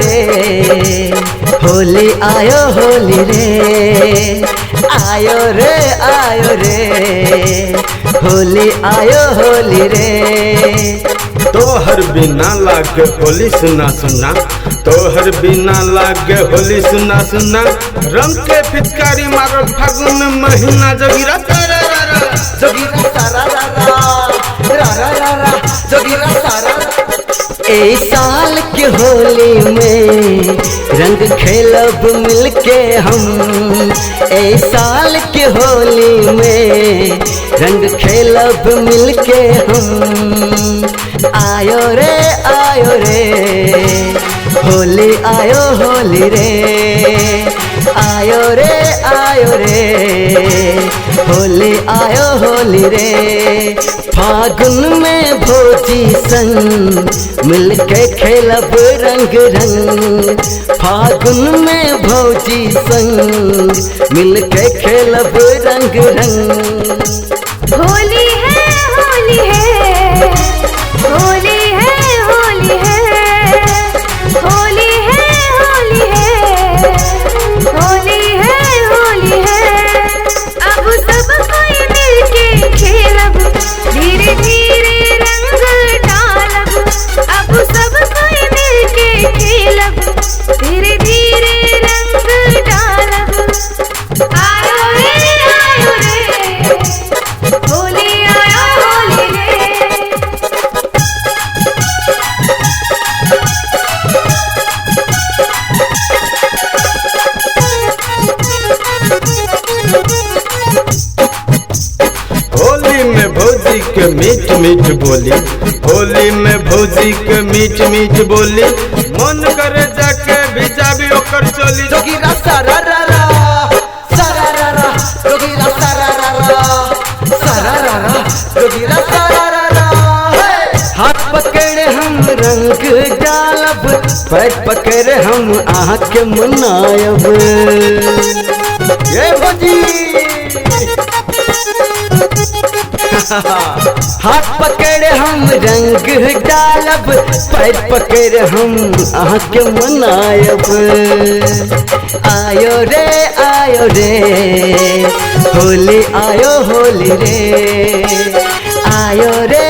रे होली आयो होली रे आयो रे होली आयो होली रे। तोहर बिना लागे होली सुना सुना, तोहर बिना लागे होली सुना सुना। रंग के पिचकारी मारो फागुन महीना जोगिरा तारा जोगिरा सारा रा जोगिरा सारा। ए साल के होली में रंग खेलब मिलके हम, ए साल के होली में रंग खेलब मिलके हम। आयो रे होली आयो होली रे आयो रे होली आयो होली रे। फागुन में भौजी संग मिलके खेलब रंग रंग, फागुन में भौजी संग मिलके खेलब रंग रंग। होली है होली है होली है होली है होली है होली है होली है होली है। अब सब कोई मिलके खेलब धीरे धीरे रंग डालब, अब सब कोई मिलके खेलब धीरे धीरे रंग डालब। आयो रे होली आयो होली रे। होली में भौजी के मीठ मीठ बोली, होली में भौजी के मीठ मीठ बोली। मन करे जाके भिजाबी ओकर चोली। जोगिरा सारा रा जोगिरा सारा रा जोगिरा सारा रा। हाथ पकड़े हम रंग डालब, पैर पकड़े हम आँख मनायब। ये भौजी हाथ पकड़े हम रंग डालब, पैर पकड़े हम आँख मनायब। आयो रे होली आयो होली रे आयो रे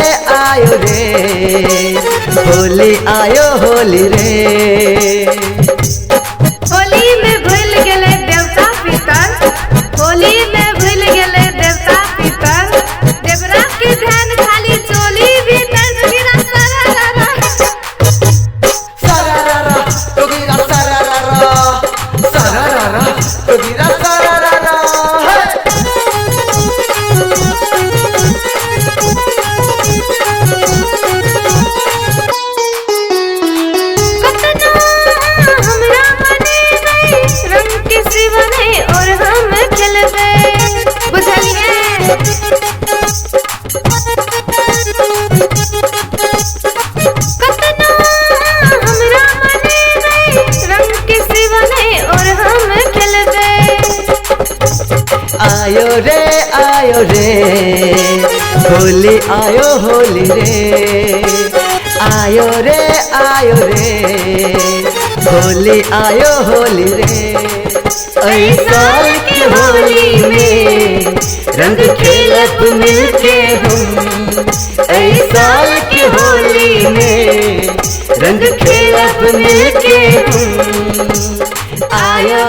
होली आयो होली रे। होली में भूल गेले देवता पितर, होली में भूल गेले देवता पितर। देवरा के ध्यान खाली चोली भीतर जोगिरा सारा रा जोगिरा सारा रा जोगिरा सारा रा। हमरा मने नहीं रंग के सिवने और हम खेलबे, बुझलिए। कतना हमरा मने नहीं रंग के सिवने और हम खेलबे। आयो रे होली आयो होली रे आयो रे होली आयो होली रे। ऐ साल की होली में रंग खेलब मिलके हम, ऐ साल की होली में रंग खेलब मिलके हम। आयो